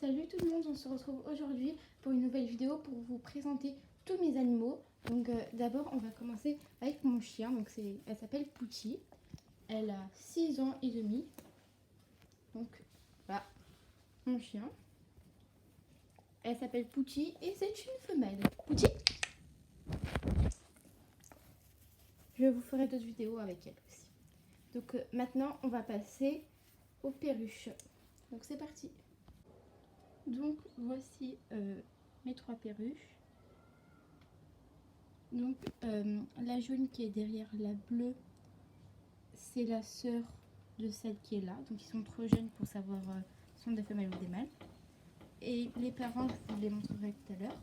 Salut tout le monde, on se retrouve aujourd'hui pour une nouvelle vidéo pour vous présenter tous mes animaux. Donc d'abord on va commencer avec mon chien, donc elle s'appelle Pouti. Elle a 6 ans et demi. Donc voilà, mon chien. Elle s'appelle Pouti et c'est une femelle. Pouti. Je vous ferai d'autres vidéos avec elle aussi. Donc maintenant on va passer aux perruches. Donc c'est parti. Donc voici mes 3 perruches. Donc la jaune qui est derrière la bleue, c'est la sœur de celle qui est là. Donc ils sont trop jeunes pour savoir si sont des femelles ou des mâles. Et les parents, je vous les montrerai tout à l'heure.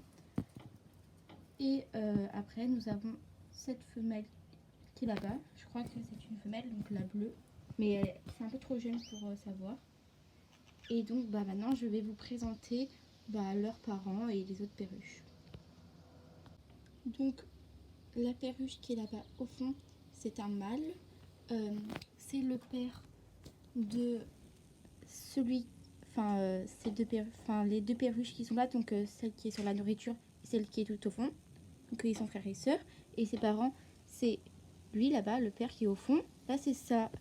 Et après nous avons cette femelle qui est là-bas. Je crois que c'est une femelle, donc la bleue. Mais c'est un peu trop jeune pour savoir. Et donc maintenant je vais vous présenter leurs parents et les autres perruches. Donc la perruche qui est là-bas au fond, c'est un mâle. C'est le père de celui, les deux perruches qui sont là, donc celle qui est sur la nourriture et celle qui est tout au fond. Donc ils sont frères et sœurs. Et ses parents, c'est lui là-bas, le père qui est au fond. Là c'est sa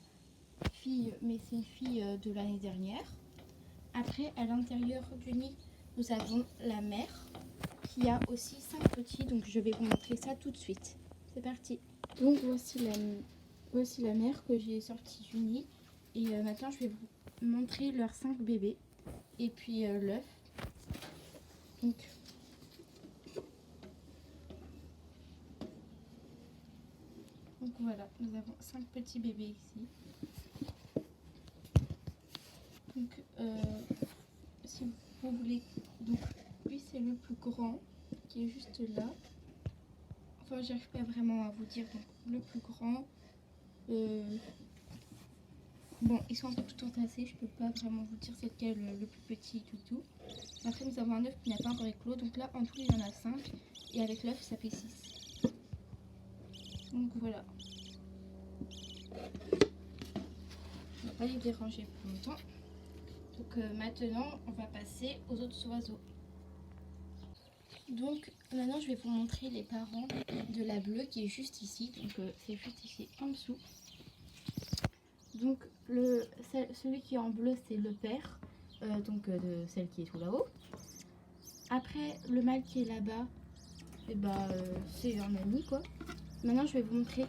fille, mais c'est une fille de l'année dernière. Après, à l'intérieur du nid, nous avons la mère qui a aussi 5 petits. Donc je vais vous montrer ça tout de suite. C'est parti. Donc voici la mère que j'ai sortie du nid. Et maintenant, je vais vous montrer leurs 5 bébés. Et puis l'œuf. Donc voilà, nous avons 5 petits bébés ici. Donc si vous voulez, donc lui c'est le plus grand qui est juste là. Enfin, j'arrive pas vraiment à vous dire. Donc le plus grand. Bon, ils sont un peu tout entassés, je peux pas vraiment vous dire c'est lequel le plus petit tout. Après nous avons un œuf qui n'a pas encore éclos, donc là en tout il y en a 5 et avec l'œuf ça fait 6. Donc voilà. On va pas les déranger plus longtemps. Donc maintenant on va passer aux autres oiseaux. Donc maintenant je vais vous montrer les parents de la bleue qui est juste ici, donc c'est juste ici en dessous. Donc celui qui est en bleu c'est le père de celle qui est tout là-haut. Après le mâle qui est là-bas, c'est un ami quoi. Maintenant je vais vous montrer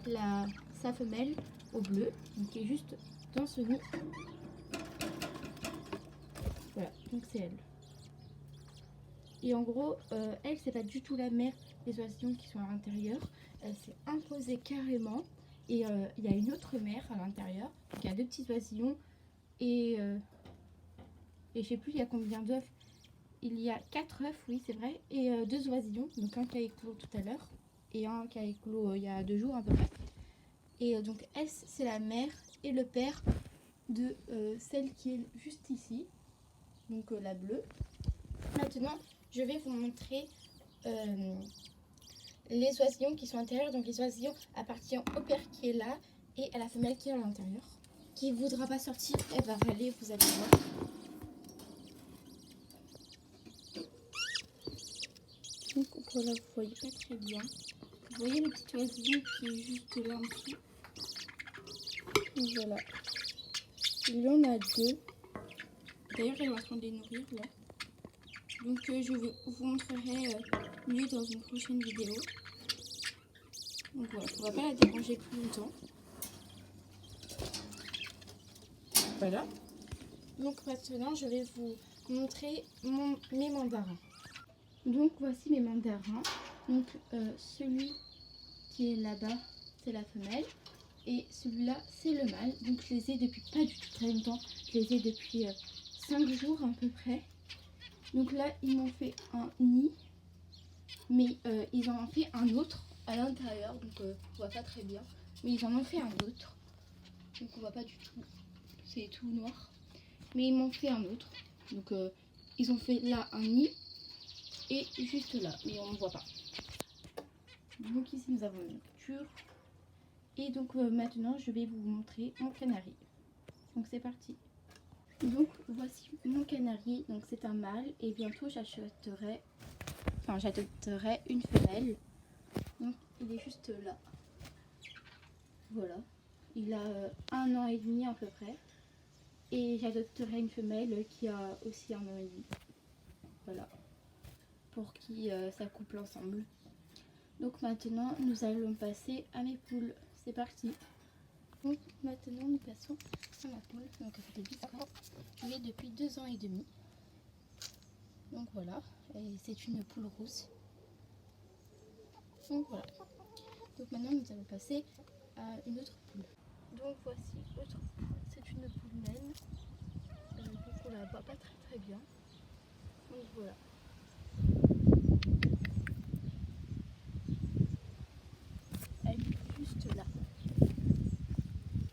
sa femelle au bleu, donc qui est juste dans ce nid. Voilà, donc c'est elle. Et en gros, elle c'est pas du tout la mère des oisillons qui sont à l'intérieur. Elle s'est imposée carrément. Et il y a une autre mère à l'intérieur. Donc il y a 2 petits oisillons. Et je sais plus il y a combien d'œufs. Il y a 4 œufs, oui c'est vrai. Et 2 oisillons. Donc un qui a éclos tout à l'heure. Et un qui a éclos il y a 2 jours à peu près. Et donc elle c'est la mère et le père de celle qui est juste ici. Donc la bleue. Maintenant je vais vous montrer les oisillons qui sont à l'intérieur. Donc les oisillons appartiennent au père qui est là et à la femelle qui est à l'intérieur. Qui ne voudra pas sortir, elle va râler, vous allez voir. Donc voilà, vous voyez pas très bien. Vous voyez le petit oisillon qui est juste là en dessous. Donc voilà. Il y en a 2. D'ailleurs, elle est en train de les nourrir là. Donc je vous montrerai mieux dans une prochaine vidéo. Donc voilà, on va pas la déranger plus longtemps. Voilà. Donc maintenant, je vais vous montrer mes mandarins. Donc voici mes mandarins. Donc celui qui est là-bas, c'est la femelle. Et celui-là, c'est le mâle. Donc je les ai depuis pas du tout très longtemps. Je les ai depuis 5 jours à peu près. Donc là, ils m'ont fait un nid. Mais ils en ont fait un autre à l'intérieur. Donc on voit pas très bien. Mais ils en ont fait un autre. Donc on voit pas du tout. C'est tout noir. Mais ils m'ont fait un autre. Donc ils ont fait là un nid. Et juste là. Mais on ne voit pas. Donc ici nous avons une nourriture. Et donc maintenant je vais vous montrer mon canari. Donc c'est parti. Donc voici mon canari, donc c'est un mâle et bientôt j'adopterai une femelle. Donc il est juste là. Voilà, il a 1 an et demi à peu près. Et j'adopterai une femelle qui a aussi 1 an et demi. Voilà, pour qui s'accouplent ensemble. Donc maintenant nous allons passer à mes poules. C'est parti. Donc maintenant nous passons à ma poule. Donc elle s'appelle Biscuit. Je l'ai depuis 2 ans et demi. Donc voilà, et c'est une poule rousse. Donc voilà. Donc maintenant nous allons passer à une autre poule. Donc voici autre poule. C'est une poule naine. Donc on la voit pas très bien. Donc voilà. Elle est juste là.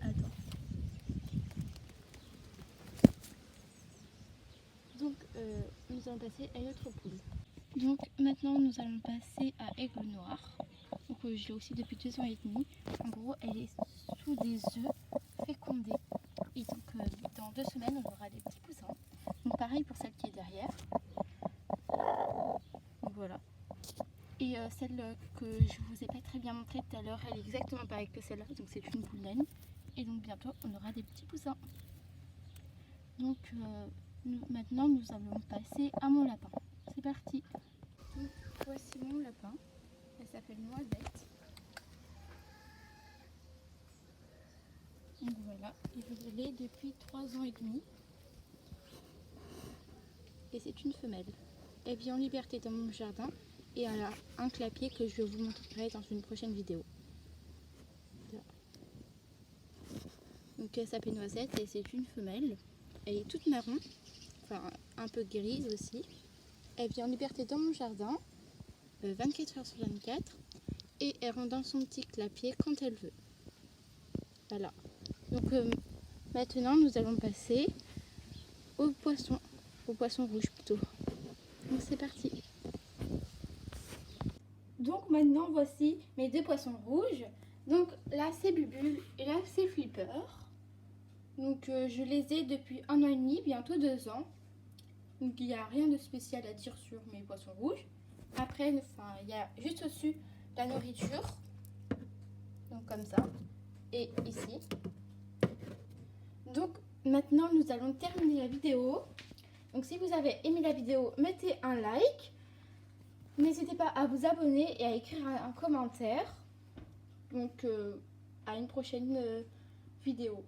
Attends. Donc nous allons passer à une autre poule. Donc maintenant nous allons passer à Aigle Noir. Donc je l'ai aussi depuis 2 ans et demi. En gros elle est sous des œufs fécondés. Et donc dans 2 semaines on aura des petits poussins. Donc pareil pour celle qui est derrière. Donc voilà. Et celle que je vous ai pas très bien montrée tout à l'heure, elle est exactement pareille que celle-là. Donc c'est une poule naine. Et donc bientôt on aura des petits poussins. Donc maintenant nous allons passer à mon lapin. C'est parti. Donc voici mon lapin. Elle s'appelle Noisette. Donc voilà, et je l'ai depuis 3 ans et demi. Et c'est une femelle. Elle vit en liberté dans mon jardin et elle a un clapier que je vous montrerai dans une prochaine vidéo. Voilà. Donc elle s'appelle Noisette et c'est une femelle. Elle est toute marron, enfin un peu grise aussi. Elle vit en liberté dans mon jardin, 24 heures sur 24. Et elle rentre dans son petit clapier quand elle veut. Voilà. Donc maintenant nous allons passer au poisson rouge plutôt. Donc c'est parti. Donc maintenant voici mes 2 poissons rouges. Donc là c'est Bubule et là c'est Flipper. Donc je les ai depuis 1 an et demi, bientôt 2 ans. Donc il n'y a rien de spécial à dire sur mes poissons rouges. Après, il y a juste au-dessus la nourriture. Donc comme ça. Et ici. Donc maintenant nous allons terminer la vidéo. Donc si vous avez aimé la vidéo, mettez un like. N'hésitez pas à vous abonner et à écrire un commentaire. Donc à une prochaine vidéo.